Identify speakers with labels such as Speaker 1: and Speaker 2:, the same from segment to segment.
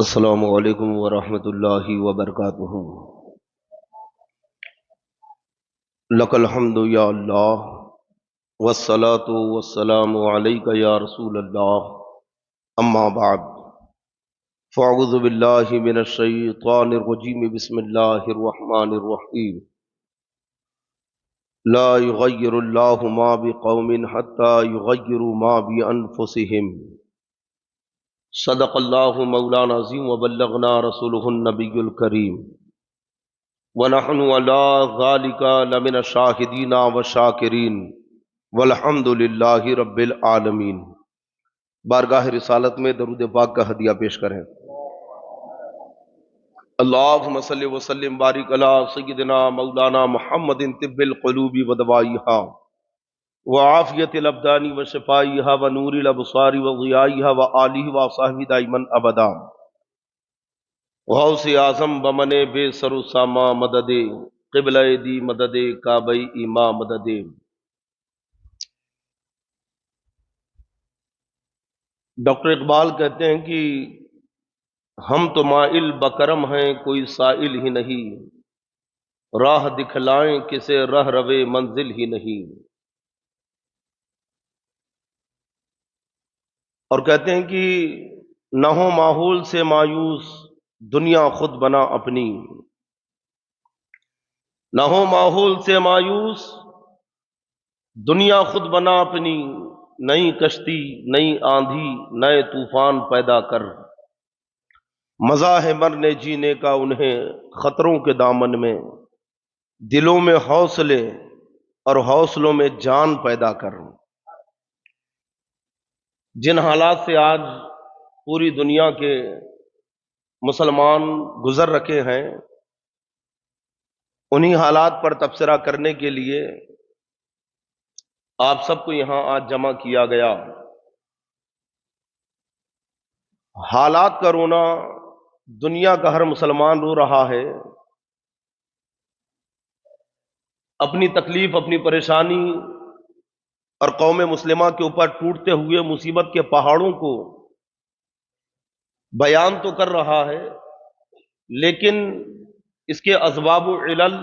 Speaker 1: السلام علیکم ورحمۃ اللہ وبرکاتہ۔ لک الحمد یا اللہ والصلاة والسلام علیک یا رسول اللہ، اما بعد فاعوذ باللہ من الشیطان الرجیم، بسم اللہ الرحمن الرحیم۔ لا یغیر اللہ ما بقوم حتی یغیروا ما بانفسہم۔ صدق اللہ مولانا عظیم وبلغنا رسولہ النبی الکریم، ونحن علی ذالک لمن الشاہدین والشاکرین والحمد للہ رب العالمین۔ بارگاہ رسالت میں درود پاک کا ہدیہ پیش کریں۔ اللہم صلی وسلم بارک علی سیدنا مولانا محمد طب القلوب ودوائیہا وعافیت الابدان وشفائیہا ونور الابصار وضیائیہا وآلہ وصحبہ دائما ابدا۔ غوث اعظم بمن بے سر و ساما مدد، قبلہ دی مدد، کعبہ ایما مدد۔ ڈاکٹر اقبال کہتے ہیں کہ ہم تو مائل بکرم ہیں، کوئی سائل ہی نہیں، راہ دکھلائیں کسے رہ روے منزل ہی نہیں۔ اور کہتے ہیں کہ نہ ہو ماحول سے مایوس، دنیا خود بنا اپنی۔ نہ ہو ماحول سے مایوس، دنیا خود بنا اپنی۔ نئی کشتی، نئی آندھی، نئے طوفان پیدا کر، مزہ ہے مرنے جینے کا انہیں خطروں کے دامن میں۔ دلوں میں حوصلے اور حوصلوں میں جان پیدا کر۔ جن حالات سے آج پوری دنیا کے مسلمان گزر رکھے ہیں، انہی حالات پر تبصرہ کرنے کے لیے آپ سب کو یہاں آج جمع کیا گیا۔ حالات کا رونا دنیا کا ہر مسلمان رو رہا ہے۔ اپنی تکلیف، اپنی پریشانی اور قوم مسلمہ کے اوپر ٹوٹتے ہوئے مصیبت کے پہاڑوں کو بیان تو کر رہا ہے، لیکن اس کے اسباب و علل،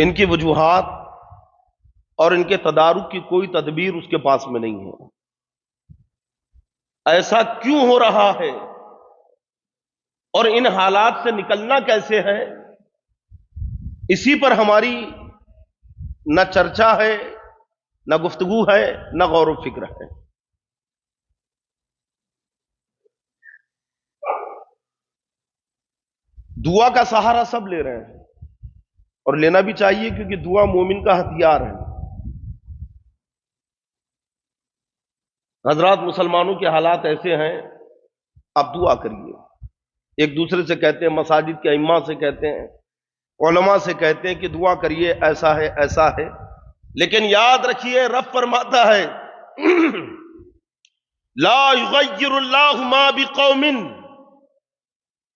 Speaker 1: ان کی وجوہات اور ان کے تدارک کی کوئی تدبیر اس کے پاس میں نہیں ہے۔ ایسا کیوں ہو رہا ہے اور ان حالات سے نکلنا کیسے ہے، اسی پر ہماری نہ چرچا ہے، نہ گفتگو ہے، نہ غور و فکر ہے۔ دعا کا سہارا سب لے رہے ہیں اور لینا بھی چاہیے، کیونکہ دعا مومن کا ہتھیار ہے۔ حضرات، مسلمانوں کے حالات ایسے ہیں، آپ دعا کریے۔ ایک دوسرے سے کہتے ہیں، مساجد کے ائمہ سے کہتے ہیں، علماء سے کہتے ہیں کہ دعا کریے، ایسا ہے ایسا ہے، لیکن یاد رکھیے رب فرماتا ہے لا یغیر اللہ ما بقوم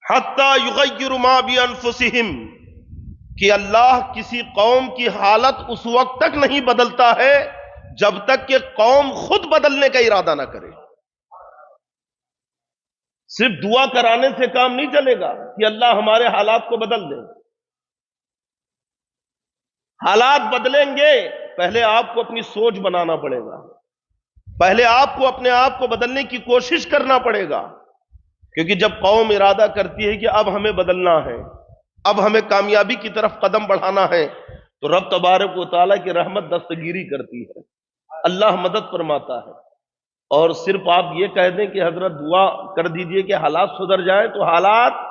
Speaker 1: حتی یغیر ما بانفسہم، کہ اللہ کسی قوم کی حالت اس وقت تک نہیں بدلتا ہے جب تک کہ قوم خود بدلنے کا ارادہ نہ کرے۔ صرف دعا کرانے سے کام نہیں چلے گا کہ اللہ ہمارے حالات کو بدل دے۔ حالات بدلیں گے، پہلے آپ کو اپنی سوچ بنانا پڑے گا، پہلے آپ کو اپنے آپ کو بدلنے کی کوشش کرنا پڑے گا، کیونکہ جب قوم ارادہ کرتی ہے کہ اب ہمیں بدلنا ہے، اب ہمیں کامیابی کی طرف قدم بڑھانا ہے، تو رب تبارک و تعالیٰ کی رحمت دستگیری کرتی ہے، اللہ مدد فرماتا ہے۔ اور صرف آپ یہ کہہ دیں کہ حضرت دعا کر دیجئے کہ حالات سدھر جائیں، تو حالات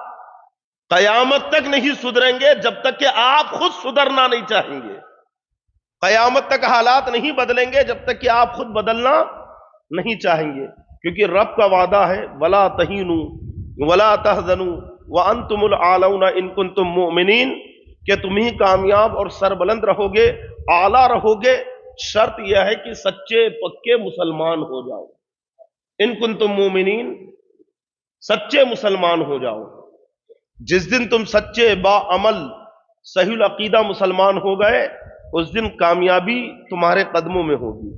Speaker 1: قیامت تک نہیں سدھریں گے جب تک کہ آپ خود سدھرنا نہیں چاہیں گے۔ قیامت تک حالات نہیں بدلیں گے جب تک کہ آپ خود بدلنا نہیں چاہیں گے، کیونکہ رب کا وعدہ ہے وَلَا تَهِنُوا وَلَا تَحْزَنُوا وَأَنْتُمُ الْأَعْلَوْنَ إِن كُنتُم مُؤْمِنِينَ، کہ تم ہی کامیاب اور سربلند رہو گے، اعلیٰ رہو گے، شرط یہ ہے کہ سچے پکے مسلمان ہو جاؤ۔ ان کنتم مومنین، سچے مسلمان ہو جاؤ۔ جس دن تم سچے با عمل صحیح العقیدہ مسلمان ہو گئے، اس دن کامیابی تمہارے قدموں میں ہوگی،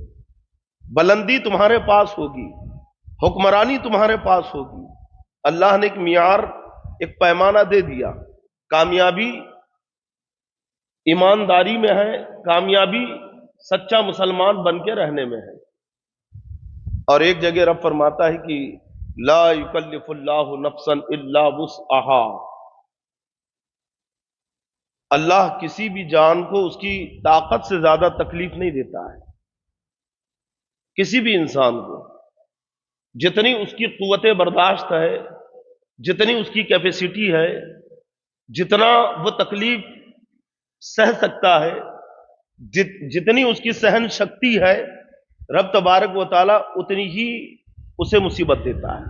Speaker 1: بلندی تمہارے پاس ہوگی، حکمرانی تمہارے پاس ہوگی، اللہ نے ایک معیار، ایک پیمانہ دے دیا. کامیابی ایمانداری میں ہے، کامیابی سچا مسلمان بن کے رہنے میں ہے. اور ایک جگہ رب فرماتا ہے کہ لا یکلف اللہ نفسا الا وسعها. اللہ کسی بھی جان کو اس کی طاقت سے زیادہ تکلیف نہیں دیتا ہے. کسی بھی انسان کو جتنی اس کی قوت برداشت ہے، جتنی اس کی کیپیسٹی ہے، جتنا وہ تکلیف سہ سکتا ہے، جتنی اس کی سہن شکتی ہے، رب تبارک و تعالیٰ اتنی ہی اسے مصیبت دیتا ہے،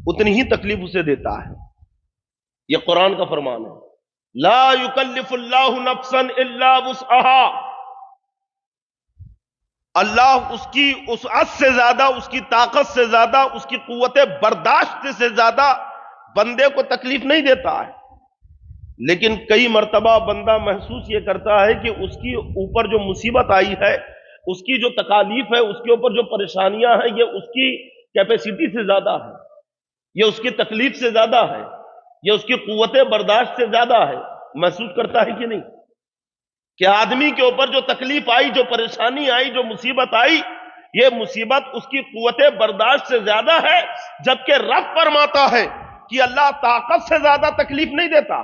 Speaker 1: اتنی ہی تکلیف اسے دیتا ہے. یہ قرآن کا فرمان ہے. لا یکلف اللہ نفسا الا وسعها. اللہ اس کی وسعت سے زیادہ، اس کی طاقت سے زیادہ، اس کی قوت برداشت سے زیادہ بندے کو تکلیف نہیں دیتا ہے. لیکن کئی مرتبہ بندہ محسوس یہ کرتا ہے کہ اس کی اوپر جو مصیبت آئی ہے، اس کی جو تکالیف ہے، اس کے اوپر جو پریشانیاں ہیں، یہ اس کی کیپیسٹی سے زیادہ ہے، یہ اس کی تکلیف سے زیادہ ہے، یہ اس کی قوت برداشت سے زیادہ ہے. محسوس کرتا ہے کہ نہیں کہ آدمی کے اوپر جو تکلیف آئی، جو پریشانی آئی، جو مصیبت آئی، یہ مصیبت اس کی قوت برداشت سے زیادہ ہے، جبکہ رب فرماتا ہے کہ اللہ طاقت سے زیادہ تکلیف نہیں دیتا.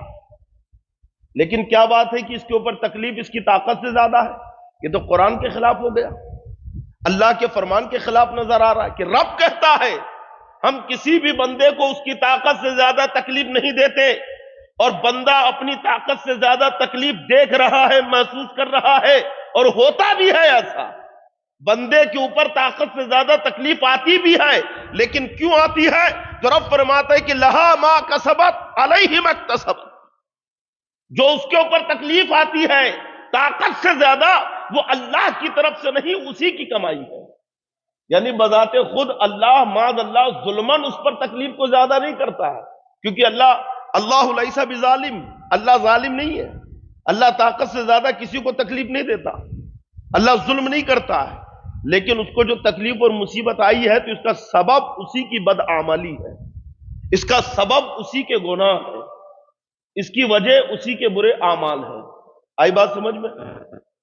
Speaker 1: لیکن کیا بات ہے کہ اس کے اوپر تکلیف اس کی طاقت سے زیادہ ہے؟ یہ تو قرآن کے خلاف ہو گیا، اللہ کے فرمان کے خلاف نظر آ رہا ہے. کہ رب کہتا ہے ہم کسی بھی بندے کو اس کی طاقت سے زیادہ تکلیف نہیں دیتے، اور بندہ اپنی طاقت سے زیادہ تکلیف دیکھ رہا ہے، محسوس کر رہا ہے، اور ہوتا بھی ہے ایسا. بندے کے اوپر طاقت سے زیادہ تکلیف آتی بھی ہے، لیکن کیوں آتی ہے؟ جو رب فرماتا ہے کہ لہا ما کسبت علیہ ما اکتسبت. جو اس کے اوپر تکلیف آتی ہے طاقت سے زیادہ، وہ اللہ کی طرف سے نہیں، اسی کی کمائی ہے. یعنی بذات خود اللہ معاذ اللہ ظلمن اس پر تکلیف کو زیادہ نہیں کرتا ہے، کیونکہ اللہ لیس بظالم، اللہ ظالم نہیں ہے. اللہ طاقت سے زیادہ کسی کو تکلیف نہیں دیتا، اللہ ظلم نہیں کرتا ہے. لیکن اس کو جو تکلیف اور مصیبت آئی ہے تو اس کا سبب اسی کی بدعملی ہے، اس کا سبب اسی کے گناہ ہے، اس کی وجہ اسی کے برے اعمال ہیں. آئی بات سمجھ میں؟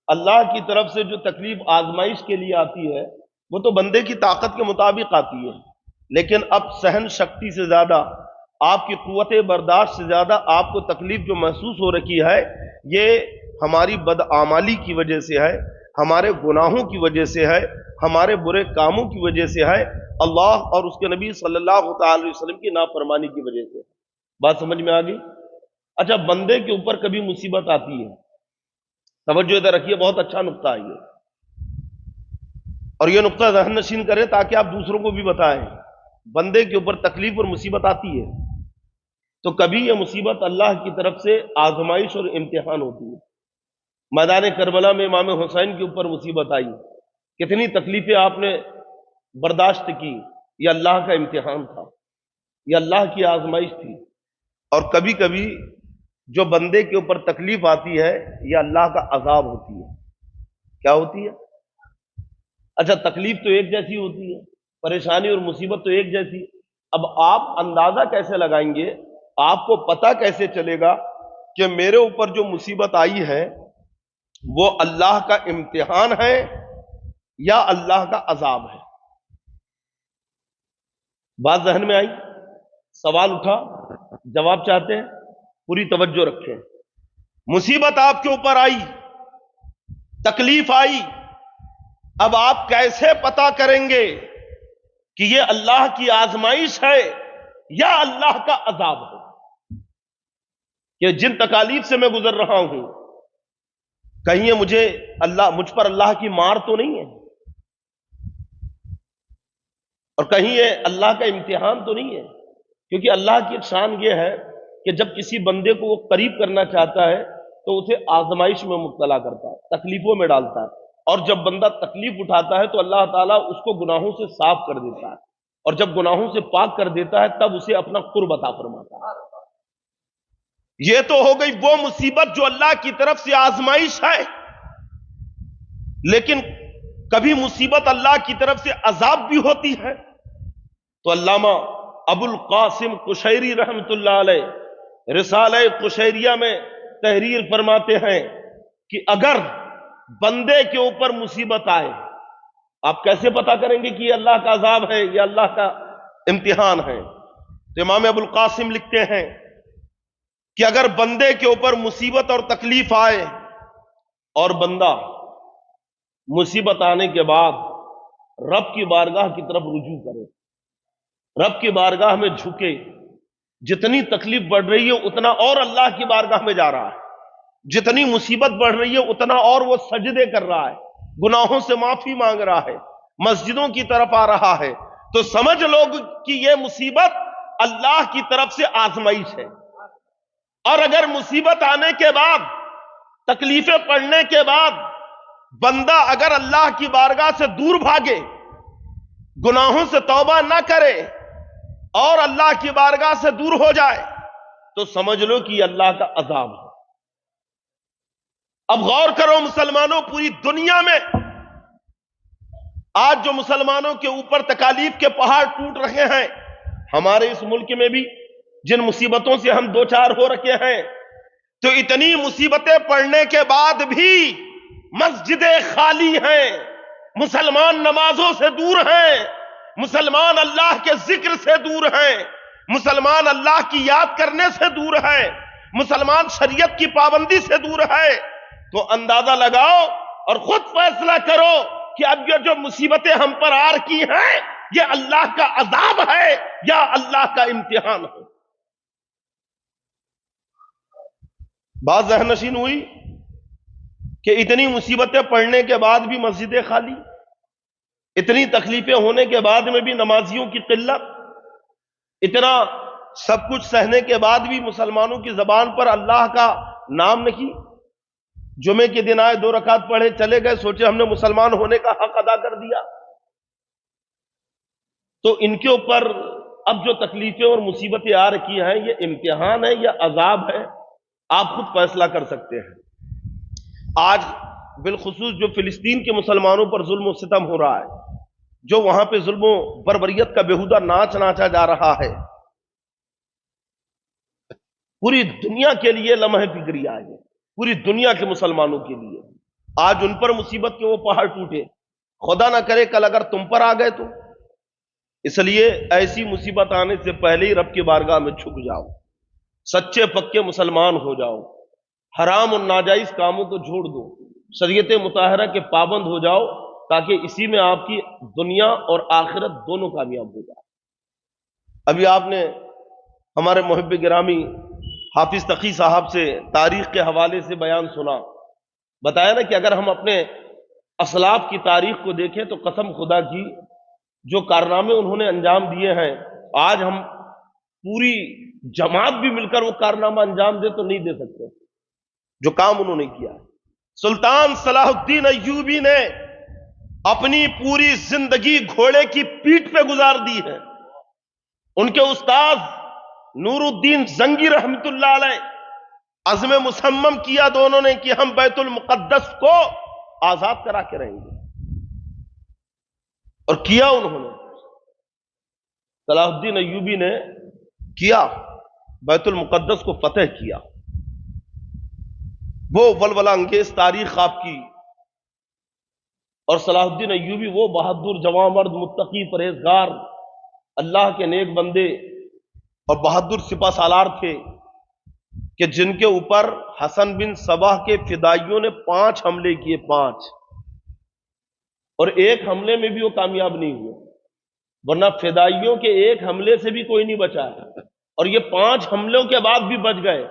Speaker 1: اللہ کی طرف سے جو تکلیف آزمائش کے لیے آتی ہے وہ تو بندے کی طاقت کے مطابق آتی ہے، لیکن اب سہن شکتی سے زیادہ، آپ کی قوت برداشت سے زیادہ آپ کو تکلیف جو محسوس ہو رکھی ہے، یہ ہماری بدعمالی کی وجہ سے ہے، ہمارے گناہوں کی وجہ سے ہے، ہمارے برے کاموں کی وجہ سے ہے، اللہ اور اس کے نبی صلی اللہ تعالی وسلم کی نافرمانی کی وجہ سے. بات سمجھ میں آ گئی؟ اچھا، بندے کے اوپر کبھی مصیبت آتی ہے، توجہ ادھر رکھیے، بہت اچھا نقطہ ہے یہ، اور یہ نقطہ ذہن نشین کریں تاکہ آپ دوسروں کو بھی بتائیں. بندے کے اوپر تکلیف اور مصیبت آتی ہے تو کبھی یہ مصیبت اللہ کی طرف سے آزمائش اور امتحان ہوتی ہے. میدان کربلا میں امام حسین کے اوپر مصیبت آئی، کتنی تکلیفیں آپ نے برداشت کی، یہ اللہ کا امتحان تھا، یہ اللہ کی آزمائش تھی. اور کبھی کبھی جو بندے کے اوپر تکلیف آتی ہے یہ اللہ کا عذاب ہوتی ہے. کیا ہوتی ہے؟ اچھا، تکلیف تو ایک جیسی ہوتی ہے، پریشانی اور مصیبت تو ایک جیسی. اب آپ اندازہ کیسے لگائیں گے، آپ کو پتہ کیسے چلے گا کہ میرے اوپر جو مصیبت آئی ہے وہ اللہ کا امتحان ہے یا اللہ کا عذاب ہے؟ بات ذہن میں آئی؟ سوال اٹھا، جواب چاہتے ہیں؟ پوری توجہ رکھیں. مصیبت آپ کے اوپر آئی، تکلیف آئی، اب آپ کیسے پتا کریں گے کہ یہ اللہ کی آزمائش ہے یا اللہ کا عذاب ہے؟ کہ جن تکالیف سے میں گزر رہا ہوں، کہیں یہ مجھ پر اللہ کی مار تو نہیں ہے، اور کہیں یہ اللہ کا امتحان تو نہیں ہے. کیونکہ اللہ کی ایک شان یہ ہے کہ جب کسی بندے کو وہ قریب کرنا چاہتا ہے تو اسے آزمائش میں مبتلا کرتا ہے، تکلیفوں میں ڈالتا ہے. اور جب بندہ تکلیف اٹھاتا ہے تو اللہ تعالیٰ اس کو گناہوں سے صاف کر دیتا ہے، اور جب گناہوں سے پاک کر دیتا ہے تب اسے اپنا قرب عطا فرماتا ہے. یہ تو ہو گئی وہ مصیبت جو اللہ کی طرف سے آزمائش ہے. لیکن کبھی مصیبت اللہ کی طرف سے عذاب بھی ہوتی ہے. تو علامہ ابو القاسم قشیری رحمت اللہ علیہ رسالہ قشیریہ میں تحریر فرماتے ہیں کہ اگر بندے کے اوپر مصیبت آئے، آپ کیسے پتا کریں گے کہ یہ اللہ کا عذاب ہے یا اللہ کا امتحان ہے؟ تو امام ابو القاسم لکھتے ہیں کہ اگر بندے کے اوپر مصیبت اور تکلیف آئے اور بندہ مصیبت آنے کے بعد رب کی بارگاہ کی طرف رجوع کرے، رب کی بارگاہ میں جھکے، جتنی تکلیف بڑھ رہی ہے اتنا اور اللہ کی بارگاہ میں جا رہا ہے، جتنی مصیبت بڑھ رہی ہے اتنا اور وہ سجدے کر رہا ہے، گناہوں سے معافی مانگ رہا ہے، مسجدوں کی طرف آ رہا ہے، تو سمجھ لو کہ یہ مصیبت اللہ کی طرف سے آزمائش ہے۔ اور اگر مصیبت آنے کے بعد، تکلیفیں پڑنے کے بعد بندہ اگر اللہ کی بارگاہ سے دور بھاگے، گناہوں سے توبہ نہ کرے اور اللہ کی بارگاہ سے دور ہو جائے، تو سمجھ لو کہ یہ اللہ کا عذاب ہے۔ اب غور کرو مسلمانوں، پوری دنیا میں آج جو مسلمانوں کے اوپر تکالیف کے پہاڑ ٹوٹ رہے ہیں، ہمارے اس ملک میں بھی جن مصیبتوں سے ہم دو چار ہو رکھے ہیں، تو اتنی مصیبتیں پڑنے کے بعد بھی مسجدیں خالی ہیں، مسلمان نمازوں سے دور ہیں، مسلمان اللہ کے ذکر سے دور ہیں، مسلمان اللہ کی یاد کرنے سے دور ہیں، مسلمان شریعت کی پابندی سے دور ہے۔ تو اندازہ لگاؤ اور خود فیصلہ کرو کہ اب یہ جو مصیبتیں ہم پر آ رکی ہیں، یہ اللہ کا عذاب ہے یا اللہ کا امتحان ہے؟ بات ذہن نشین ہوئی کہ اتنی مصیبتیں پڑنے کے بعد بھی مسجدیں خالی، اتنی تکلیفیں ہونے کے بعد میں بھی نمازیوں کی قلت، اتنا سب کچھ سہنے کے بعد بھی مسلمانوں کی زبان پر اللہ کا نام نہیں۔ جمعے کے دن آئے، 2 رکعت پڑھے، چلے گئے، سوچے ہم نے مسلمان ہونے کا حق ادا کر دیا۔ تو ان کے اوپر اب جو تکلیفیں اور مصیبتیں آ رکھی ہیں، یہ امتحان ہے یا عذاب ہے؟ آپ خود فیصلہ کر سکتے ہیں۔ آج بالخصوص جو فلسطین کے مسلمانوں پر ظلم و ستم ہو رہا ہے، جو وہاں پہ ظلم و بربریت کا بےہودہ ناچ ناچا جا رہا ہے، پوری دنیا کے لیے لمحہ فکری آئے، پوری دنیا کے مسلمانوں کے لیے آج ان پر مصیبت کے وہ پہاڑ ٹوٹے، خدا نہ کرے کل اگر تم پر آ گئے تو۔ اس لیے ایسی مصیبت آنے سے پہلے ہی رب کی بارگاہ میں جھک جاؤ، سچے پکے مسلمان ہو جاؤ، حرام اور ناجائز کاموں کو چھوڑ دو، شریعت مطہرہ کے پابند ہو جاؤ، تاکہ اسی میں آپ کی دنیا اور آخرت دونوں کامیاب ہو جائے۔ ابھی آپ نے ہمارے محب گرامی حافظ تقی صاحب سے تاریخ کے حوالے سے بیان سنا، بتایا نا کہ اگر ہم اپنے اسلاف کی تاریخ کو دیکھیں تو قسم خدا کی جو کارنامے انہوں نے انجام دیے ہیں، آج ہم پوری جماعت بھی مل کر وہ کارنامہ انجام دے تو نہیں دے سکتے جو کام انہوں نے کیا۔ سلطان صلاح الدین ایوبی نے اپنی پوری زندگی گھوڑے کی پیٹھ پہ گزار دی ہے۔ ان کے استاد نور الدین زنگی رحمت اللہ علیہ عزم مصمم کیا دونوں نے کہ ہم بیت المقدس کو آزاد کرا کے رہیں گے، اور کیا انہوں نے۔ صلاح الدین ایوبی نے کیا، بیت المقدس کو فتح کیا۔ وہ ولولہ انگیز تاریخ آپ کی، اور صلاح الدین ایوبی وہ بہادر جوان مرد، متقی، پرہیزگار، اللہ کے نیک بندے اور بہادر سپہ سالار تھے کہ جن کے اوپر حسن بن صباح کے فدائیوں نے 5 حملے کیے، 5، اور ایک حملے میں بھی وہ کامیاب نہیں ہوئے، ورنہ فدائیوں کے ایک حملے سے بھی کوئی نہیں بچا ہے، اور یہ 5 حملوں کے بعد بھی بچ گئے،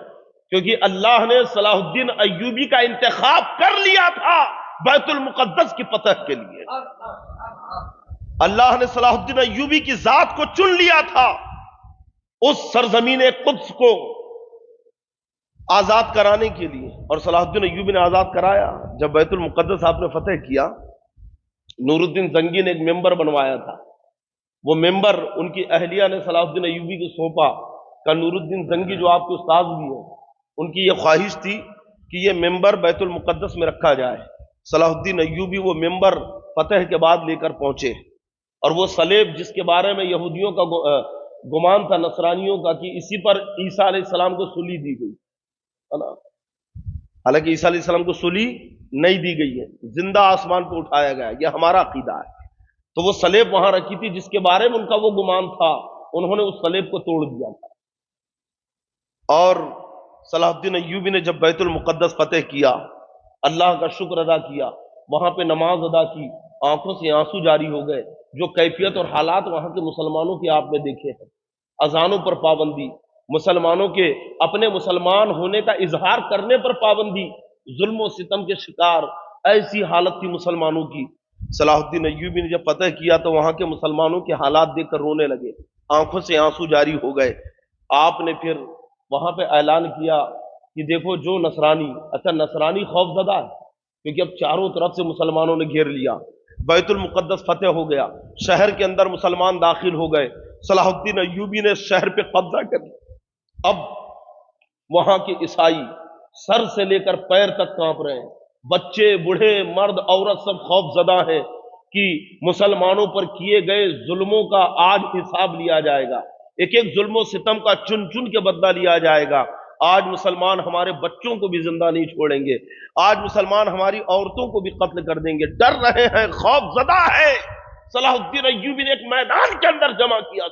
Speaker 1: کیونکہ اللہ نے صلاح الدین ایوبی کا انتخاب کر لیا تھا بیت المقدس کی فتح کے لیے۔ اللہ نے صلاح الدین ایوبی کی ذات کو چن لیا تھا اس سرزمین قدس کو آزاد کرانے کے لیے، اور صلاح الدین ایوبی نے آزاد کرایا۔ جب بیت المقدس آپ نے فتح کیا، نور الدین زنگی نے ایک ممبر بنوایا تھا، وہ ممبر ان کی اہلیہ نے صلاح الدین ایوبی کو سونپا کہ نور الدین زنگی جو آپ کے استاد بھی ہیں، ان کی یہ خواہش تھی کہ یہ ممبر بیت المقدس میں رکھا جائے۔ صلاح الدین ایوبی وہ ممبر فتح کے بعد لے کر پہنچے، اور وہ صلیب جس کے بارے میں یہودیوں کا گمان تھا نصرانیوں کا کہ اسی پر عیسیٰ علیہ السلام کو سلی دی گئی ہے نا، حالانکہ عیسیٰ علیہ السلام کو سلی نہیں دی گئی ہے، زندہ آسمان پہ اٹھایا گیا، یہ ہمارا عقیدہ ہے۔ تو وہ صلیب وہاں رکھی تھی جس کے بارے میں ان کا وہ گمان تھا، انہوں نے اس صلیب کو توڑ دیا تھا۔ اور صلاح الدین ایوبی نے جب بیت المقدس فتح کیا، اللہ کا شکر ادا کیا، وہاں پہ نماز ادا کی، آنکھوں سے آنسو جاری ہو گئے۔ جو کیفیت اور حالات وہاں کے مسلمانوں کی آپ نے دیکھے ہیں، اذانوں پر پابندی، مسلمانوں کے اپنے مسلمان ہونے کا اظہار کرنے پر پابندی، ظلم و ستم کے شکار، ایسی حالت تھی مسلمانوں کی۔ صلاح الدین ایوبی نے جب فتح کیا تو وہاں کے مسلمانوں کے حالات دیکھ کر رونے لگے، آنکھوں سے آنسو جاری ہو گئے۔ آپ نے پھر وہاں پہ اعلان کیا کہ دیکھو جو نصرانی، اچھا نصرانی خوف زدہ ہے کیونکہ اب چاروں طرف سے مسلمانوں نے گھیر لیا، بیت المقدس فتح ہو گیا، شہر کے اندر مسلمان داخل ہو گئے، صلاح الدین ایوبی نے شہر پہ قبضہ کر لیا۔ اب وہاں کے عیسائی سر سے لے کر پیر تک کانپ رہے ہیں، بچے بوڑھے مرد عورت سب خوف زدہ ہیں کہ مسلمانوں پر کیے گئے ظلموں کا آج حساب لیا جائے گا، ایک ایک ظلم و ستم کا چن چن کے بدلہ لیا جائے گا۔ آج مسلمان ہمارے بچوں کو بھی زندہ نہیں چھوڑیں گے، آج مسلمان ہماری عورتوں کو بھی قتل کر دیں گے، ڈر رہے ہیں، خوف زدہ ہے۔ صلاح الدین ایوبی نے ایک میدان کے اندر جمع کیا،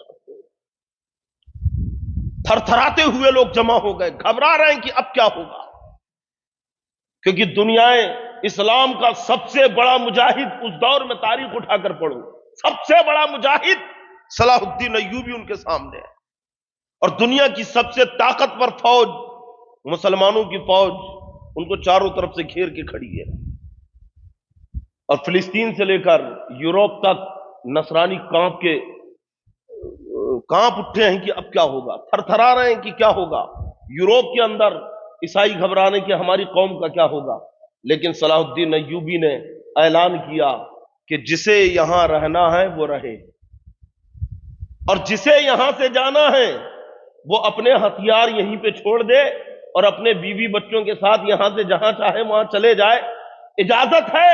Speaker 1: تھر تھراتے ہوئے لوگ جمع ہو گئے، گھبرا رہے ہیں کہ اب کیا ہوگا، کیونکہ دنیا اسلام کا سب سے بڑا مجاہد اس دور میں تاریخ اٹھا کر پڑھو، سب سے بڑا مجاہد صلاح الدین ایوبی ان کے سامنے ہے، اور دنیا کی سب سے طاقتور فوج مسلمانوں کی فوج ان کو چاروں طرف سے گھیر کے کھڑی ہے، اور فلسطین سے لے کر یورپ تک نصرانی کانپ اٹھے ہیں کہ اب کیا ہوگا، تھر تھرا رہے ہیں کہ کیا ہوگا۔ یورپ کے اندر عیسائی گھبرانے کہ ہماری قوم کا کیا ہوگا، لیکن صلاح الدین ایوبی نے اعلان کیا کہ جسے یہاں رہنا ہے وہ رہے، اور جسے یہاں سے جانا ہے وہ اپنے ہتھیار یہیں پہ چھوڑ دے اور اپنے بیوی بچوں کے ساتھ یہاں سے جہاں چاہے وہاں چلے جائے، اجازت ہے،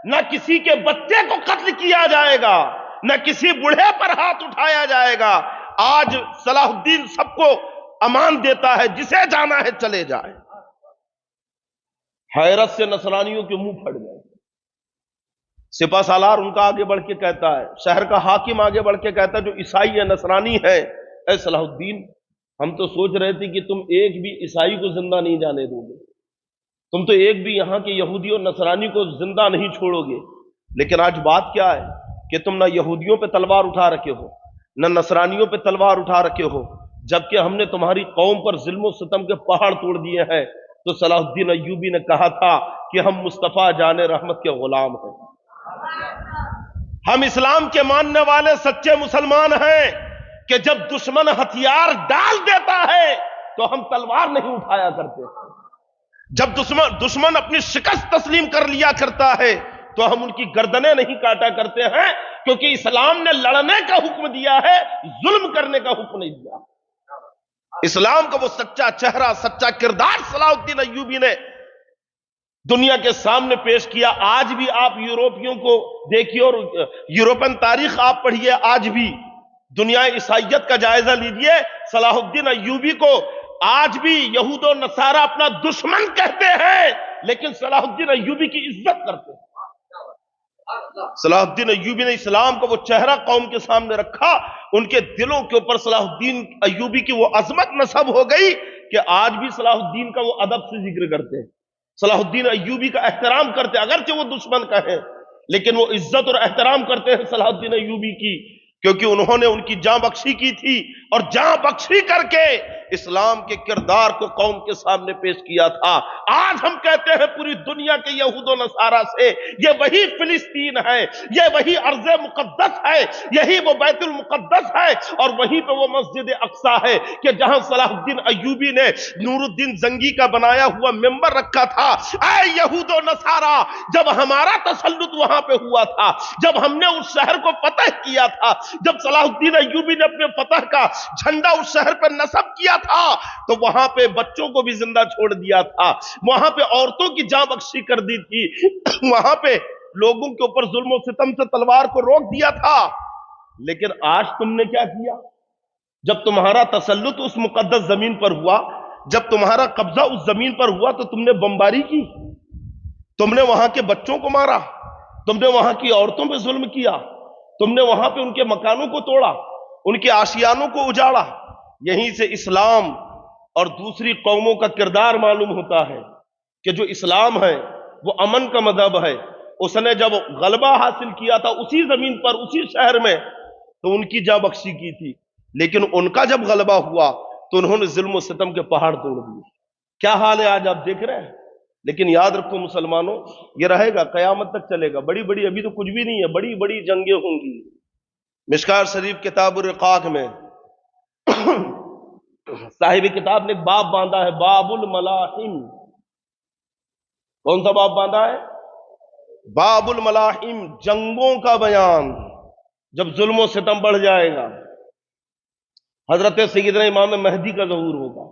Speaker 1: نہ کسی کے بچے کو قتل کیا جائے گا، نہ کسی بوڑھے پر ہاتھ اٹھایا جائے گا۔ آج صلاح الدین سب کو امان دیتا ہے، جسے جانا ہے چلے جائے۔ حیرت سے نصرانیوں کے منہ پھٹ گئے، سپہ سالار ان کا آگے بڑھ کے کہتا ہے، شہر کا حاکم آگے بڑھ کے کہتا ہے جو عیسائی ہے نصرانی ہے، اے صلاح الدین ہم تو سوچ رہے تھے کہ تم ایک بھی عیسائی کو زندہ نہیں جانے دو گے، تم تو ایک بھی یہاں کے یہودی اور نصرانی کو زندہ نہیں چھوڑو گے، لیکن آج بات کیا ہے کہ تم نہ یہودیوں پہ تلوار اٹھا رکھے ہو نہ نصرانیوں پہ تلوار اٹھا رکھے ہو، جبکہ ہم نے تمہاری قوم پر ظلم و ستم کے پہاڑ توڑ دیے ہیں۔ تو صلاح الدین ایوبی نے کہا تھا کہ ہم مصطفیٰ جان رحمت کے غلام ہیں، ہم اسلام کے ماننے والے سچے مسلمان ہیں کہ جب دشمن ہتھیار ڈال دیتا ہے تو ہم تلوار نہیں اٹھایا کرتے، جب دشمن اپنی شکست تسلیم کر لیا کرتا ہے تو ہم ان کی گردنیں نہیں کاٹا کرتے ہیں، کیونکہ اسلام نے لڑنے کا حکم دیا ہے، ظلم کرنے کا حکم نہیں دیا۔ اسلام کا وہ سچا چہرہ، سچا کردار صلاح الدین ایوبی نے دنیا کے سامنے پیش کیا۔ آج بھی آپ یورپیوں کو دیکھیے اور یورپین تاریخ آپ پڑھیے، آج بھی دنیا عیسائیت کا جائزہ لیجئے، صلاح الدین ایوبی کو آج بھی یہود و نصارہ اپنا دشمن کہتے ہیں، لیکن صلاح الدین ایوبی کی عزت کرتے ہیں۔ صلاح الدین ایوبی نے اسلام کا وہ چہرہ قوم کے سامنے رکھا، ان کے دلوں کے اوپر صلاح الدین ایوبی کی وہ عظمت نصب ہو گئی کہ آج بھی صلاح الدین کا وہ ادب سے ذکر کرتے ہیں، صلاح الدین ایوبی کا احترام کرتے ہیں، اگرچہ وہ دشمن کا ہے لیکن وہ عزت اور احترام کرتے ہیں صلاح الدین ایوبی کی، کیونکہ انہوں نے ان کی جاں بخشی کی تھی، اور جاں بخشی کر کے اسلام کے کردار کو قوم کے سامنے پیش کیا تھا۔ آج ہم کہتے ہیں پوری دنیا کے یہود و نصارہ سے، یہ وہی فلسطین ہے، یہ وہی ارض مقدس ہے، یہی وہ بیت المقدس ہے، اور وہیں پہ وہ مسجد اقصی ہے کہ جہاں صلاح الدین ایوبی نے نور الدین زنگی کا بنایا ہوا ممبر رکھا تھا۔ اے یہود و نصارہ، جب ہمارا تسلط وہاں پہ ہوا تھا، جب ہم نے اس شہر کو فتح کیا تھا، جب صلاح الدین ایوبی نے اپنے فتح کا جھنڈا اس شہر پہ نصب کیا تھا، تو وہاں پہ بچوں کو بھی زندہ چھوڑ دیا تھا، وہاں پہ عورتوں کی جاں بخشی کر دی تھی، وہاں پہ لوگوں کے اوپر ظلم و ستم سے تلوار کو روک دیا تھا۔ لیکن آج تم نے کیا کیا؟ جب تمہارا تسلط اس مقدس زمین پر ہوا، جب تمہارا قبضہ اس زمین پر ہوا، تو تم نے بمباری کی، تم نے وہاں کے بچوں کو مارا، تم نے وہاں کی عورتوں پہ ظلم کیا، تم نے وہاں پہ ان کے مکانوں کو توڑا، ان کے آشیانوں کو اجاڑا۔ یہیں سے اسلام اور دوسری قوموں کا کردار معلوم ہوتا ہے کہ جو اسلام ہے وہ امن کا مذہب ہے۔ اس نے جب غلبہ حاصل کیا تھا اسی زمین پر، اسی شہر میں، تو ان کی جاں بخشی کی تھی، لیکن ان کا جب غلبہ ہوا تو انہوں نے ظلم و ستم کے پہاڑ توڑ دیے۔ کیا حال ہے آج آپ دیکھ رہے ہیں۔ لیکن یاد رکھو مسلمانوں، یہ رہے گا، قیامت تک چلے گا۔ بڑی بڑی، ابھی تو کچھ بھی نہیں ہے، بڑی بڑی جنگیں ہوں گی۔ مشکوٰۃ شریف کتاب الرقاق میں صاحب کتاب نے ایک باب باندھا ہے، باب الملاحم۔ کون سا باب باندھا ہے؟ باب الملاحم، جنگوں کا بیان، جب ظلم و ستم بڑھ جائے گا۔ حضرت سیدنا امام مہدی کا ظہور ہوگا۔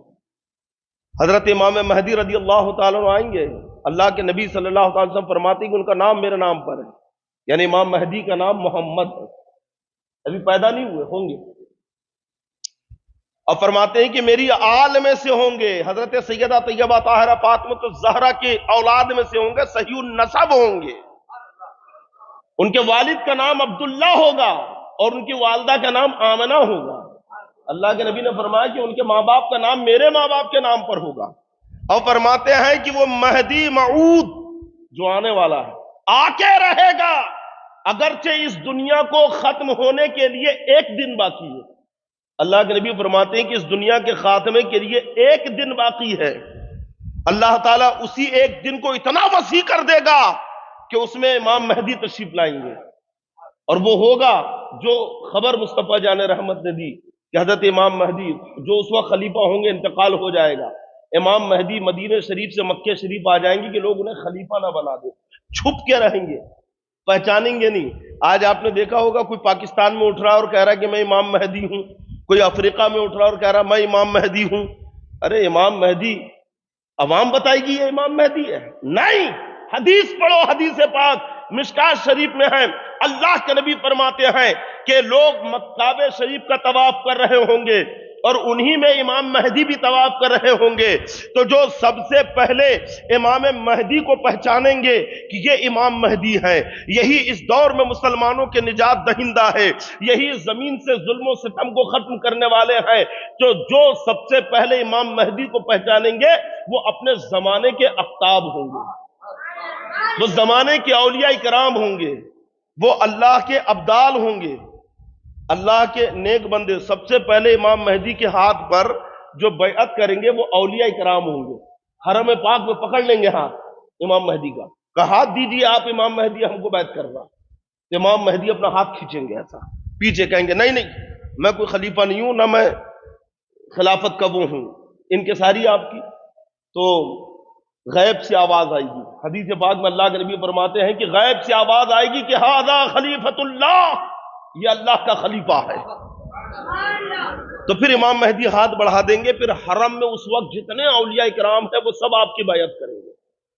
Speaker 1: حضرت امام مہدی رضی اللہ تعالیٰ عنہ آئیں گے۔ اللہ کے نبی صلی اللہ تعالی وسلم فرماتے ہیں کہ ان کا نام میرے نام پر ہے، یعنی امام مہدی کا نام محمد ہے، ابھی پیدا نہیں ہوئے، ہوں گے۔ اور فرماتے ہیں کہ میری آل میں سے ہوں گے، حضرت سیدہ طیبہ طاہرہ فاطمہ الزہرا کے اولاد میں سے ہوں گے، صحیح النسب ہوں گے۔ ان کے والد کا نام عبداللہ ہوگا اور ان کی والدہ کا نام آمنہ ہوگا۔ اللہ کے نبی نے فرمایا کہ ان کے ماں باپ کا نام میرے ماں باپ کے نام پر ہوگا۔ اور فرماتے ہیں کہ وہ مہدی موعود جو آنے والا ہے، آ کے رہے گا، اگرچہ اس دنیا کو ختم ہونے کے لیے ایک دن باقی ہے۔ اللہ کے نبی فرماتے ہیں کہ اس دنیا کے خاتمے کے لیے ایک دن باقی ہے۔ اللہ تعالیٰ اسی ایک دن کو اتنا وسیع کر دے گا کہ اس میں امام مہدی تشریف لائیں گے، اور وہ ہوگا جو خبر مصطفیٰ جان رحمت نے دی کہ حضرت امام مہدی جو اس وقت خلیفہ ہوں گے، انتقال ہو جائے گا۔ امام مہدی مدینہ شریف سے مکہ شریف آ جائیں گے کہ لوگ انہیں خلیفہ نہ بنا دیں، چھپ کے رہیں گے، پہچانیں گے نہیں۔ آج آپ نے دیکھا ہوگا کوئی پاکستان میں اٹھ رہا اور کہہ رہا کہ میں امام مہدی ہوں، کوئی افریقہ میں اٹھ رہا اور کہہ رہا میں امام مہدی ہوں۔ ارے امام مہدی عوام بتائے گی یہ امام مہدی ہے؟ نہیں، حدیث پڑھو، حدیث پاک مشکوٰۃ شریف میں ہے۔ اللہ کے نبی فرماتے ہیں کہ لوگ کعبہ شریف کا طواف کر رہے ہوں گے اور انہی میں امام مہدی بھی طواف کر رہے ہوں گے، تو جو سب سے پہلے امام مہدی کو پہچانیں گے کہ یہ امام مہدی ہے، یہی اس دور میں مسلمانوں کے نجات دہندہ ہے، یہی زمین سے ظلم و ستم کو ختم کرنے والے ہیں، جو سب سے پہلے امام مہدی کو پہچانیں گے وہ اپنے زمانے کے اقطاب ہوں گے، وہ زمانے کے اولیاء کرام ہوں گے، وہ اللہ کے ابدال ہوں گے، اللہ کے نیک بندے۔ سب سے پہلے امام مہدی کے ہاتھ پر جو بیعت کریں گے وہ اولیاء کرام ہوں گے۔ حرم پاک میں پکڑ لیں گے ہاتھ امام مہدی کا، کہ ہاتھ دیجیے آپ امام مہدی، ہم کو بیعت کرنا۔ امام مہدی اپنا ہاتھ کھینچیں گے ایسا پیچھے، کہیں گے نہیں نہیں، میں کوئی خلیفہ نہیں ہوں، نہ میں خلافت کا وہ ہوں، انکساری آپ کی۔ تو غیب سے آواز آئے گی، حدیث پاک میں اللہ کے نبی فرماتے ہیں کہ غیب سے آواز آئے گی کہ ھذا خلیفۃ اللہ، یہ اللہ کا خلیفہ ہے۔ تو پھر امام مہدی ہاتھ بڑھا دیں گے، پھر حرم میں اس وقت جتنے اولیاء کرام ہیں وہ سب آپ کی بیعت کریں گے،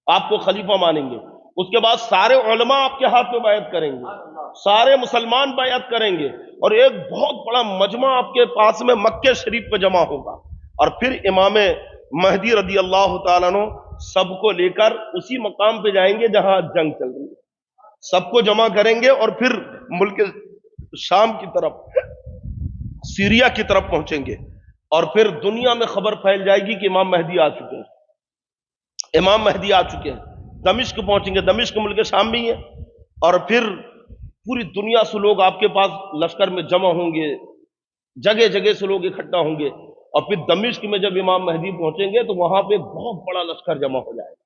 Speaker 1: آپ کو خلیفہ مانیں گے۔ اس کے بعد سارے علماء آپ کے ہاتھ میں بیعت کریں گے، سارے مسلمان بیعت کریں گے، اور ایک بہت بڑا مجمع آپ کے پاس میں مکہ شریف پہ جمع ہوگا، اور پھر امام مہدی رضی اللہ تعالیٰ عنہ سب کو لے کر اسی مقام پہ جائیں گے جہاں جنگ چل رہی ہے، سب کو جمع کریں گے اور پھر ملک شام کی طرف، سیریا کی طرف پہنچیں گے، اور پھر دنیا میں خبر پھیل جائے گی کہ امام مہدی آ چکے ہیں، امام مہدی آ چکے ہیں۔ دمشق پہنچیں گے، دمشق ملک شام بھی ہے، اور پھر پوری دنیا سے لوگ آپ کے پاس لشکر میں جمع ہوں گے، جگہ جگہ سے لوگ اکٹھا ہوں گے، اور پھر دمشق میں جب امام مہدی پہنچیں گے تو وہاں پہ بہت بڑا لشکر جمع ہو جائے گا،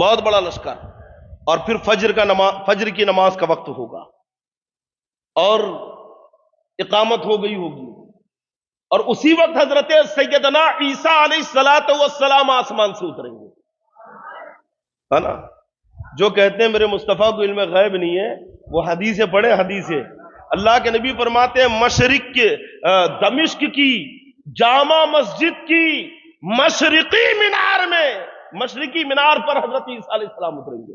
Speaker 1: بہت بڑا لشکر، اور پھر فجر کی نماز کا وقت ہوگا اور اقامت ہو گئی ہوگی، اور اسی وقت حضرت سیدنا عیسیٰ علیہ السلام آسمان سے اتریں گے، ہے نا۔ جو کہتے ہیں میرے مصطفیٰ کو علم غیب نہیں ہے، وہ حدیثیں پڑھے، حدیثیں۔ اللہ کے نبی فرماتے ہیں مشرق کے دمشق کی جامع مسجد کی مشرقی مینار میں، مشرقی مینار پر حضرت عیسیٰ علیہ السلام اتریں گے۔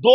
Speaker 1: 2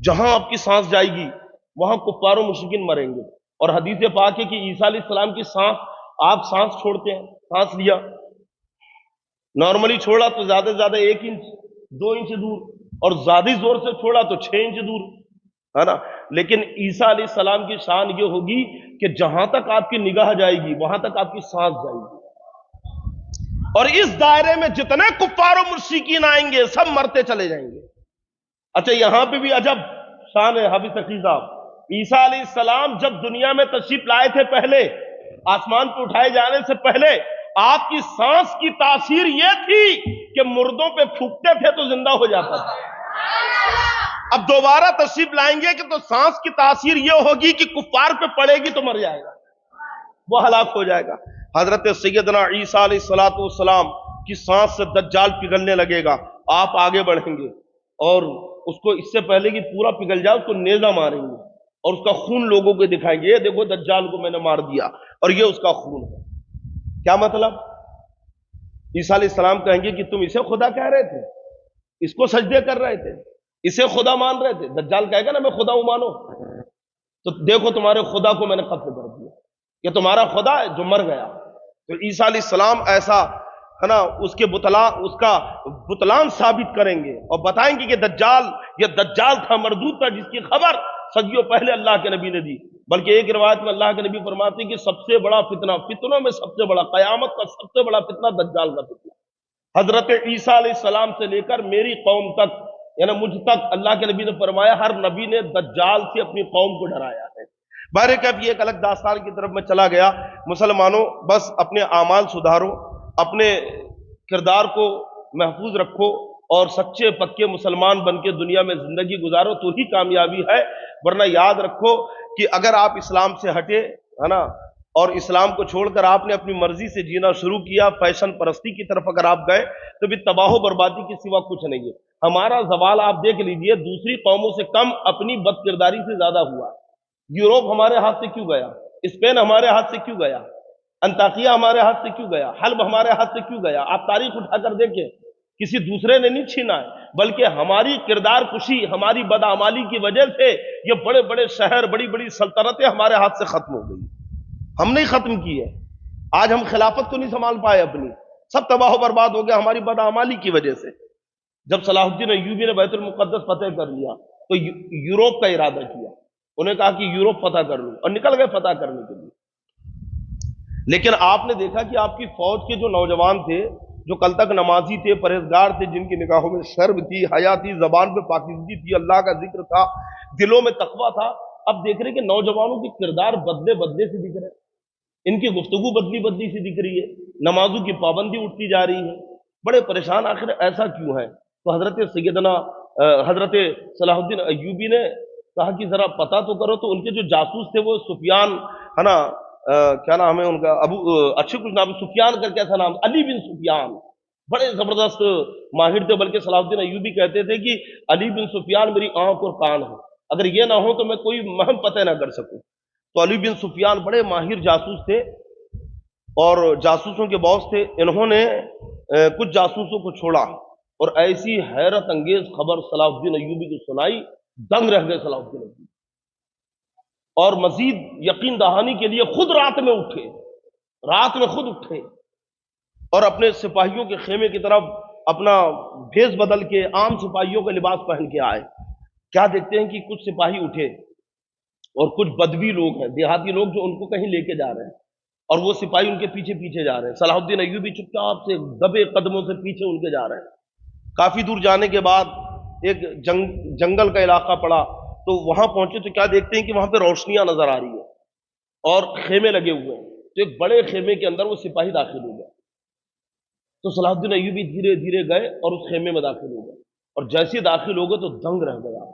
Speaker 1: جہاں آپ کی سانس جائے گی وہاں کفار و مشرکین مریں گے. اور حدیث پاک ہے کہ عیسیٰ علیہ السلام کی سانس، آپ سانس چھوڑتے ہیں، سانس لیا، نارملی چھوڑا تو زیادہ سے زیادہ 1 انچ 2 انچ دور، اور زیادہ زور سے چھوڑا تو 6 انچ دور، ہے نا. لیکن عیسیٰ علیہ السلام کی شان یہ ہوگی کہ جہاں تک آپ کی نگاہ جائے گی وہاں تک آپ کی سانس جائے گی. اور اس دائرے میں جتنے کفار و مشرکین آئیں گے سب مرتے چلے جائیں گے. اچھا یہاں پہ بھی عجب شان ہے حافظ تقی صاحب. عیسیٰ علیہ السلام جب دنیا میں تشریف لائے تھے، پہلے آسمان پہ اٹھائے جانے سے پہلے آپ کی سانس کی تاثیر یہ تھی کہ مردوں پہ پھونکتے تھے تو زندہ ہو جاتا تھا. اب دوبارہ تشریف لائیں گے کہ تو سانس کی تاثیر یہ ہوگی کہ کفار پہ پڑے گی تو مر جائے گا، وہ ہلاک ہو جائے گا. حضرت سیدنا عیسیٰ علیہ السلام کی سانس سے دجال پگھلنے لگے گا. آپ آگے بڑھیں گے اور اس کو اس سے پہلے کہ پورا پگھل جائے اس کو نیزہ ماریں گے اور اس کا خون لوگوں کو دکھائیں گے، یہ دیکھو دجال کو میں نے مار دیا اور یہ اس کا خون ہے. کیا مطلب؟ عیسیٰ علیہ السلام کہیں گے کہ تم اسے خدا کہہ رہے تھے، اس کو سجدے کر رہے تھے، اسے خدا مان رہے تھے. دجال کہے گا نا میں خدا ہوں مانو، تو دیکھو تمہارے خدا کو میں نے قتل کر دیا، یہ تمہارا خدا ہے جو مر گیا. تو عیسیٰ علیہ السلام ایسا ہے نا اس کا بطلان ثابت کریں گے اور بتائیں گے کہ یہ دجال تھا، مردود تھا، جس کی خبر صدیوں پہلے اللہ کے نبی نے دی. بلکہ ایک روایت میں اللہ کے نبی فرماتے ہیں کہ سب سے بڑا فتنہ، فتنوں میں سب سے بڑا، قیامت کا سب سے بڑا فتنہ دجال کا فتنہ. حضرت عیسیٰ علیہ السلام سے لے کر میری قوم تک، یعنی مجھ تک، اللہ کے نبی نے فرمایا ہر نبی نے دجال سے اپنی قوم کو ڈرایا ہے. بہرکیف یہ ایک الگ داستان کی طرف میں چلا گیا. مسلمانوں بس اپنے اعمال سدھارو، اپنے کردار کو محفوظ رکھو اور سچے پکے مسلمان بن کے دنیا میں زندگی گزارو تو ہی کامیابی ہے. ورنہ یاد رکھو کہ اگر آپ اسلام سے ہٹے، ہے نا، اور اسلام کو چھوڑ کر آپ نے اپنی مرضی سے جینا شروع کیا، فیشن پرستی کی طرف اگر آپ گئے تو بھی تباہ و بربادی کے سوا کچھ نہیں ہے. ہمارا زوال آپ دیکھ لیجئے دوسری قوموں سے کم اپنی بد کرداری سے زیادہ ہوا. یوروپ ہمارے ہاتھ سے کیوں گیا؟ اسپین ہمارے ہاتھ سے کیوں گیا؟ انطاکیہ ہمارے ہاتھ سے کیوں گیا؟ حلب ہمارے ہاتھ سے کیوں گیا؟ آپ تاریخ اٹھا کر دیکھیں، کسی دوسرے نے نہیں چھینا ہے، بلکہ ہماری کردار کشی، ہماری بدعمالی کی وجہ سے یہ بڑے بڑے شہر، بڑی بڑی سلطنتیں ہمارے ہاتھ سے ختم ہو گئی. ہم نہیں ختم کی ہے. آج ہم خلافت کو نہیں سنبھال پائے اپنی، سب تباہ و برباد ہو گیا ہماری بدعمالی کی وجہ سے. جب صلاح الدین ایوبی نے بیت المقدس فتح کر لیا تو یوروپ کا ارادہ کیا، انہیں کہا کہ یوروپ فتح کر لوں، اور نکل گئے فتح کرنے کے لیے. لیکن آپ نے دیکھا کہ آپ کی فوج کے جو نوجوان تھے، جو کل تک نمازی تھے، پرہیزگار تھے، جن کی نگاہوں میں شرم تھی، حیا تھی، زبان پہ پاکیزگی تھی، اللہ کا ذکر تھا، دلوں میں تقویٰ تھا، اب دیکھ رہے کہ نوجوانوں کے کردار بدلے بدلے سے دکھ رہے، ان کی گفتگو بدلی بدلی سی دکھ رہی ہے، نمازوں کی پابندی اٹھتی جا رہی ہے. بڑے پریشان، آخر ایسا کیوں ہے؟ تو حضرت صلاح الدین ایوبی نے کہا کہ ذرا پتہ تو کرو. تو ان کے جو جاسوس تھے وہ سفیان، ہے نا، کیا نام ہے ان کا، اچھے کچھ نام، سفیان کر کے ایسا نام، علی بن سفیان، بڑے زبردست ماہر تھے. بلکہ صلاح الدین ایوبی کہتے تھے کہ علی بن سفیان میری آنکھ اور کان ہے، اگر یہ نہ ہو تو میں کوئی مہم پتہ نہ کر سکوں. تو علی بن سفیان بڑے ماہر جاسوس تھے اور جاسوسوں کے باس تھے. انہوں نے کچھ جاسوسوں کو چھوڑا اور ایسی حیرت انگیز خبر صلاح الدین ایوبی کو سنائی، دنگ رہ گئے صلاح الدین ایوبی. اور مزید یقین دہانی کے لیے خود رات میں اٹھے اور اپنے سپاہیوں کے خیمے کی طرف اپنا بھیس بدل کے عام سپاہیوں کا لباس پہن کے آئے. کیا دیکھتے ہیں کہ کچھ سپاہی اٹھے اور کچھ بدوی لوگ ہیں، دیہاتی لوگ، جو ان کو کہیں لے کے جا رہے ہیں اور وہ سپاہی ان کے پیچھے پیچھے جا رہے ہیں. صلاح الدین ایوبی چپ چاپ سے دبے قدموں سے پیچھے ان کے جا رہے ہیں. کافی دور جانے کے بعد ایک جنگل کا علاقہ پڑا، تو وہاں پہنچے تو کیا دیکھتے ہیں کہ وہاں پہ روشنیاں نظر آ رہی ہیں اور خیمے لگے ہوئے ہیں. تو ایک بڑے خیمے کے اندر وہ سپاہی داخل ہو گئے. تو صلاح الدین ایوبی دھیرے دھیرے گئے اور اس خیمے میں داخل ہو گئے، اور جیسے داخل ہو گئے تو دنگ رہ گیا.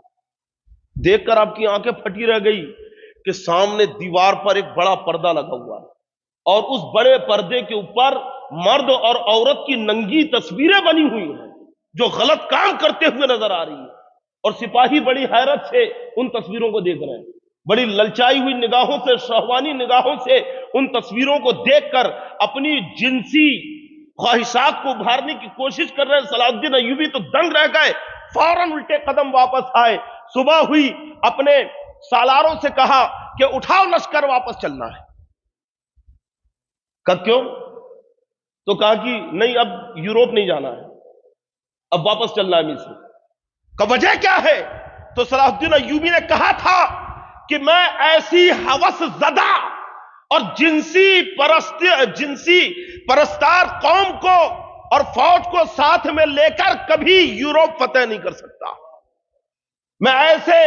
Speaker 1: دیکھ کر آپ کی آنکھیں پھٹی رہ گئی کہ سامنے دیوار پر ایک بڑا پردہ لگا ہوا ہے اور اس بڑے پردے کے اوپر مرد اور عورت کی ننگی تصویریں بنی ہوئی ہیں جو غلط کام کرتے ہوئے نظر آ رہی ہیں. اور سپاہی بڑی حیرت سے ان تصویروں کو دیکھ رہے ہیں، بڑی للچائی ہوئی نگاہوں سے، شہوانی نگاہوں سے ان تصویروں کو دیکھ کر اپنی جنسی خواہشات کو ابھارنے کی کوشش کر رہے ہیں. صلاح الدین ایوبی تو دنگ رہ گئے، فوراً الٹے قدم واپس آئے صبح ہوئی اپنے سالاروں سے کہا کہ اٹھاؤ لشکر واپس چلنا ہے. کہا کیوں؟ تو کہا کہ نہیں اب یوروپ نہیں جانا ہے, اب واپس چلنا ہے مصر. کا وجہ کیا ہے؟ تو صلاح الدین ایوبی نے کہا تھا کہ میں ایسی ہوس زدہ اور جنسی پرستار قوم کو اور فوج کو ساتھ میں لے کر کبھی یوروپ فتح نہیں کر سکتا. میں ایسے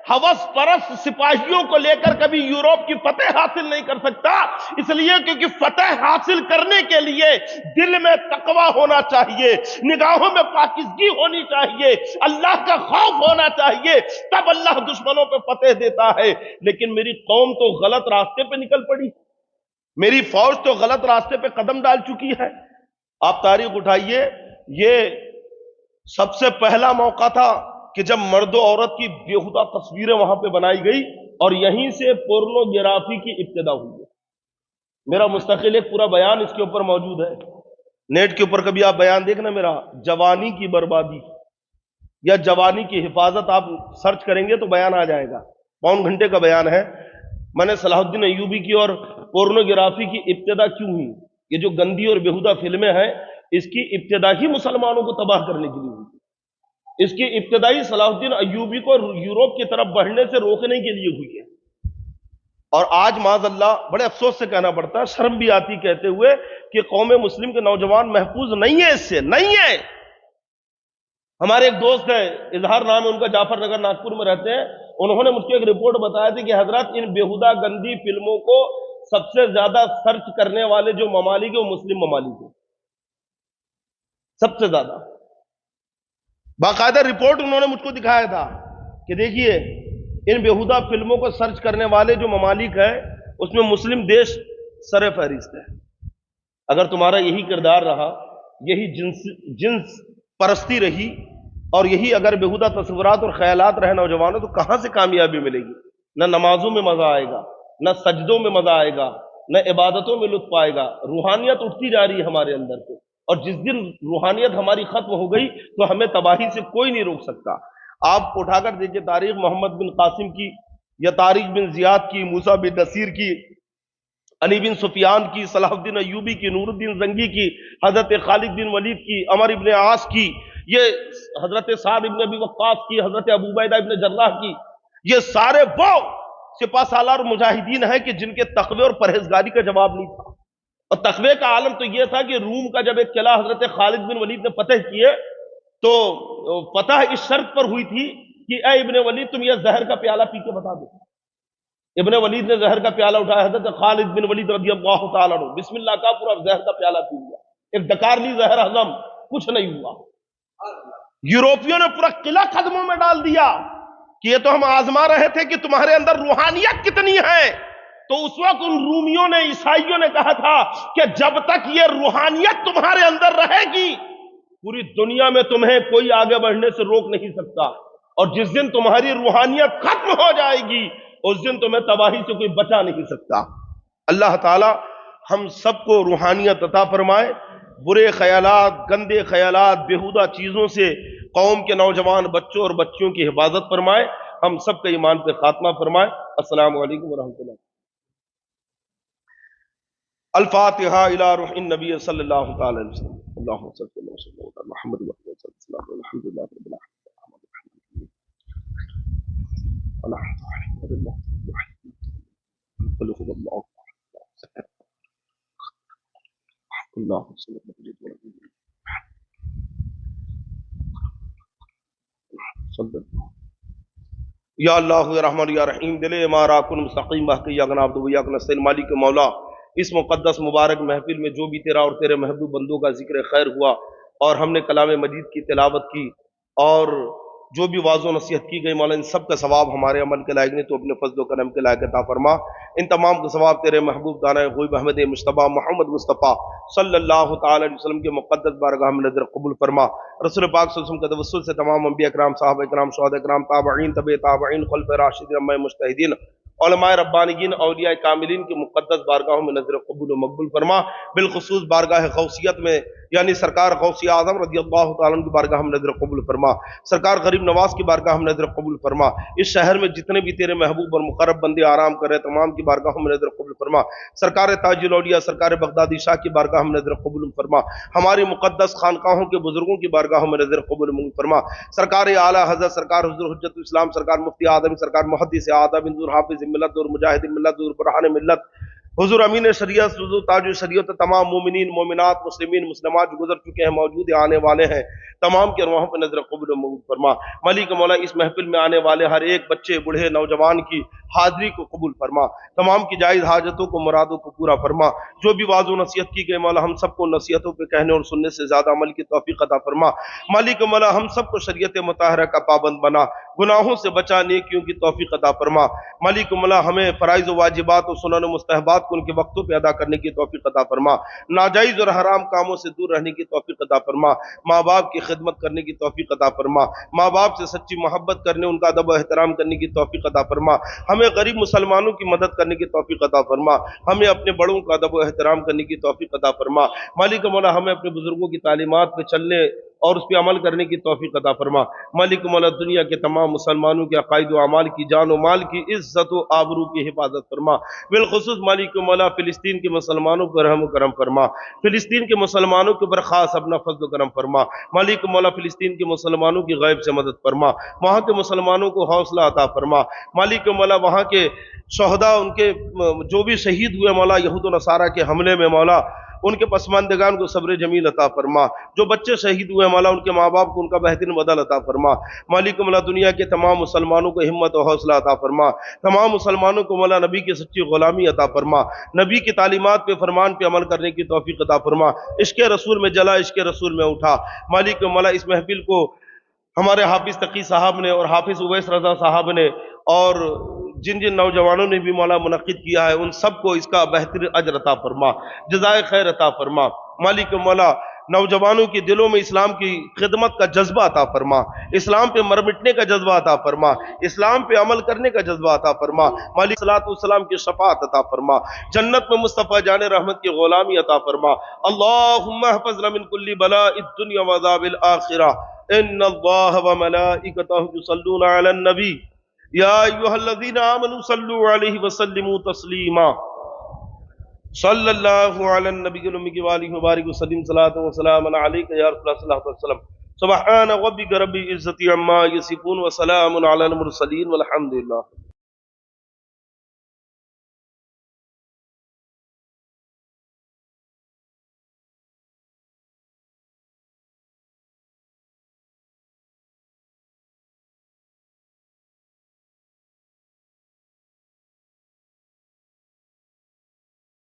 Speaker 1: ہوس پرست سپاہیوں کو لے کر کبھی یوروپ کی فتح حاصل نہیں کر سکتا, اس لیے کیونکہ فتح حاصل کرنے کے لیے دل میں تقوی ہونا چاہیے, نگاہوں میں پاکیزگی ہونی چاہیے, اللہ کا خوف ہونا چاہیے, تب اللہ دشمنوں پہ فتح دیتا ہے. لیکن میری قوم تو غلط راستے پہ نکل پڑی, میری فوج تو غلط راستے پہ قدم ڈال چکی ہے. آپ تاریخ اٹھائیے, یہ سب سے پہلا موقع تھا کہ جب مرد و عورت کی بےہودہ تصویریں وہاں پہ بنائی گئی اور یہیں سے پورنوگرافی کی ابتدا ہوئی ہے. میرا مستقل ایک پورا بیان اس کے اوپر موجود ہے, نیٹ کے اوپر کبھی آپ بیان دیکھنا میرا, جوانی کی بربادی یا جوانی کی حفاظت, آپ سرچ کریں گے تو بیان آ جائے گا, پون گھنٹے کا بیان ہے. میں نے صلاح الدین ایوبی کی اور پورنوگرافی کی ابتدا کیوں ہوئی, یہ جو گندی اور بےہودہ فلمیں ہیں اس کی ابتدا ہی مسلمانوں کو تباہ کرنے کے لیے ہوئی. اس کی ابتدائی صلاح الدین ایوبی کو یوروپ کی طرف بڑھنے سے روکنے کے لیے ہوئی ہے. اور آج معاذ اللہ بڑے افسوس سے کہنا پڑتا ہے, شرم بھی آتی کہتے ہوئے کہ قوم مسلم کے نوجوان محفوظ نہیں ہے, اس سے نہیں ہے. ہمارے ایک دوست ہے, اظہار نام ہے ان کا, جعفر نگر ناگپور میں رہتے ہیں, انہوں نے مجھ کو ایک رپورٹ بتایا تھی کہ حضرت ان بےہودہ گندی فلموں کو سب سے زیادہ سرچ کرنے والے جو ممالک ہیں وہ مسلم ممالک ہیں, سب سے زیادہ. باقاعدہ رپورٹ انہوں نے مجھ کو دکھایا تھا کہ دیکھیے ان بےہودہ فلموں کو سرچ کرنے والے جو ممالک ہیں اس میں مسلم دیش سر فہرست ہے. اگر تمہارا یہی کردار رہا, یہی جنس پرستی رہی, اور یہی اگر بےہودہ تصورات اور خیالات رہے نوجوانوں, تو کہاں سے کامیابی ملے گی؟ نہ نمازوں میں مزہ آئے گا, نہ سجدوں میں مزہ آئے گا, نہ عبادتوں میں لطف آئے گا. روحانیت اٹھتی جا رہی ہے ہمارے اندر سے, اور جس دن روحانیت ہماری ختم ہو گئی تو ہمیں تباہی سے کوئی نہیں روک سکتا. آپ اٹھا کر دیکھیے تاریخ محمد بن قاسم کی, یا تاریخ بن زیاد کی, موسیٰ بن نصیر کی, علی بن سفیان کی, صلاح الدین ایوبی کی, نور الدین زنگی کی, حضرت خالد بن ولید کی, عمر ابن عاص کی, یہ حضرت سعد ابن ابی وقاص کی, حضرت ابو عبیدہ ابن جراح کی. یہ سارے وہ سپہ سالار مجاہدین ہیں کہ جن کے تقوی اور پرہیزگاری کا جواب نہیں تھا. اور تقوی کا عالم تو یہ تھا کہ روم کا جب ایک قلعہ حضرت خالد بن ولید نے فتح کیے تو فتح اس شرط پر ہوئی تھی کہ اے ابن ولید تم یہ زہر کا پیالہ پی کے بتا دو. ابن ولید نے زہر کا پیالہ اٹھایا, حضرت خالد بن ولید رضی اللہ تعالیٰ عنہ بسم اللہ کا پورا زہر کا پیالہ پی لیا, ایک ڈکار لی زہر ہضم, کچھ نہیں ہوا. یوروپیوں نے پورا قلعہ قدموں میں ڈال دیا کہ یہ تو ہم آزما رہے تھے کہ تمہارے اندر روحانیت کتنی ہے. تو اس وقت ان رومیوں نے, عیسائیوں نے کہا تھا کہ جب تک یہ روحانیت تمہارے اندر رہے گی پوری دنیا میں تمہیں کوئی آگے بڑھنے سے روک نہیں سکتا, اور جس دن تمہاری روحانیت ختم ہو جائے گی اس دن تمہیں تباہی سے کوئی بچا نہیں سکتا. اللہ تعالی ہم سب کو روحانیت عطا فرمائے, برے خیالات, گندے خیالات, بےہودہ چیزوں سے قوم کے نوجوان بچوں اور بچیوں کی حفاظت فرمائے, ہم سب کے ایمان پہ خاتمہ فرمائے. السلام علیکم ورحمۃ اللہ. الفاتحہ الی روح النبی صلی اللہ تعالی علیہ وسلم. اللہم صلی اللہ علیہ وسلم محمد و علیہ وسلم. الحمدللہ رب العالمین. یا اللہ یا رحمان یا رحیم, دل ہمارا کن مستقیم بحقی یا گناب دو یا کنستین مالک مولا. اس مقدس مبارک محفل میں جو بھی تیرا اور تیرے محبوب بندوں کا ذکر خیر ہوا اور ہم نے کلام مجید کی تلاوت کی اور جو بھی واضح و نصیحت کی گئی, مولا ان سب کا ثواب ہمارے عمل کے لائق نہیں, تو اپنے فضل و کرم کے لائق عطا فرما. ان تمام کا ثواب تیرے محبوب دانہ غیب احمد مصطفیٰ محمد مصطفیٰ صلی اللہ تعالی علیہ وسلم کے مقدس بارگاہ میں نظر قبول فرما. رسول پاک صلی اللہ علیہ وسلم کے توسل سے تمام انبیاء کرام, صحابہ کرام, شہداء کرام, تابعین, تبع تابعین, خلفائے راشدین, ائمہ مجتہدین, علماء ربانیین, اولیاء کاملین کی مقدس بارگاہوں میں نظر قبول و مقبول فرما. بالخصوص بارگاہ غوثیت میں یعنی سرکار غوث اعظم رضی اللہ تعالیٰ عنہ کی بارگاہ ہم نظر قبول فرما، سرکار غریب نواز کی بارگاہ ہم نظر قبول فرما، اس شہر میں جتنے بھی تیرے محبوب اور مقرب بندے آرام کر رہے تمام کی بارگاہ ہم نظر قبول فرما، سرکار تاج الاولیاء سرکار بغدادی شاہ کی بارگاہ ہم نظر قبول فرما، ہماری مقدس خانقاہوں کے بزرگوں کی بارگاہ ہم نظر قبول فرما، سرکار اعلیٰ حضرت سرکار حضور حجت الاسلام سرکار مفتی اعظم سرکار محدث اعظم حضور حافظ ملت اور مجاہد ملت حضور برہان ملت حضور امین شریعت حضور تاج شریعت تمام مومنین مومنات مسلمین مسلمات جو گزر چکے ہیں موجود آنے والے ہیں تمام کے ارواحوں پہ نظر قبول و مقبول فرما۔ مالک مولا اس محفل میں آنے والے ہر ایک بچے بوڑھے نوجوان کی حاضری کو قبول فرما، تمام کی جائز حاجتوں کو مرادوں کو پورا فرما، جو بھی واعظ و نصیحت کی گئے مولا ہم سب کو نصیحتوں پہ کہنے اور سننے سے زیادہ عمل کی توفیق عطا فرما۔ مالک مولا ہم سب کو شریعت مطہرہ کا پابند بنا، گناہوں سے بچا نیکیوں کی توفیق عطا فرما۔ مالک مولا ہمیں فرائض و واجبات و سنن و مستحبات کو ان کے وقتوں پہ ادا کرنے کی توفیق عطا فرما، ناجائز اور حرام کاموں سے دور رہنے کی توفیق عطا فرما، ماں باپ کی خدمت کرنے کی توفیق عطا فرما، ماں باپ سے سچی محبت کرنے ان کا ادب و احترام کرنے کی توفیق عطا فرما، ہمیں غریب مسلمانوں کی مدد کرنے کی توفیق عطا فرما، ہمیں اپنے بڑوں کا ادب و احترام کرنے کی توفیق عطا فرما۔ مالک مولا ہمیں اپنے بزرگوں کی تعلیمات پہ چلنے اور اس پہ عمل کرنے کی توفیق عطا فرما۔ مالک مولا دنیا کے تمام مسلمانوں کے عقائد و اعمال کی جان و مال کی عزت و آبرو کی حفاظت فرما، بالخصوص مالک مولا فلسطین کے مسلمانوں پر رحم و کرم فرما، فلسطین کے مسلمانوں کے اوپر خاص اپنا فضل و کرم فرما۔ مالک مولا فلسطین کے مسلمانوں کی غیب سے مدد فرما، وہاں کے مسلمانوں کو حوصلہ عطا فرما۔ مالک مولا وہاں کے شہداء ان کے جو بھی شہید ہوئے مولا یہود و نصارہ کے حملے میں مولا ان کے پسماندگان کو صبر جمیل عطا فرما، جو بچے شہید ہوئے مولا ان کے ماں باپ کو ان کا بہترین بدل عطا فرما۔ مالک مولا دنیا کے تمام مسلمانوں کو ہمت و حوصلہ عطا فرما، تمام مسلمانوں کو مولا نبی کی سچی غلامی عطا فرما، نبی کی تعلیمات پہ فرمان پہ عمل کرنے کی توفیق عطا فرما، عشق رسول میں جلا عشق رسول میں اٹھا۔ مالک مولا اس محفل کو ہمارے حافظ تقی صاحب نے اور حافظ اویس رضا صاحب نے اور جن جن نوجوانوں نے بھی مولا منعقد کیا ہے ان سب کو اس کا بہترین اجر عطا فرما، جزائے خیر عطا فرما۔ مالک مولا نوجوانوں کے دلوں میں اسلام کی خدمت کا جذبہ عطا فرما، اسلام پہ مر مٹنے کا جذبہ عطا فرما، اسلام پہ عمل کرنے کا جذبہ عطا فرما۔ مالک صلاۃ والسلام کی شفاعت عطا فرما، جنت میں مصطفیٰ جان رحمت کی غلامی عطا فرما۔ اللہم احفظنا من کل بلاء الدنیا وعذاب الآخرہ، ان اللہ وملائکتہ یصلون علی النبی یا ایہا الذین آمنوا صلوا علیہ وسلموا تسلیما۔ صلی اللہ علی النبی الامی وآلہ وبارک وسلم صلاۃ وسلام علیک یا رسول اللہ صلی اللہ علیہ وسلم۔ سبحان ربک رب العزۃ عما یصفون وسلام علی المرسلین والحمد للہ۔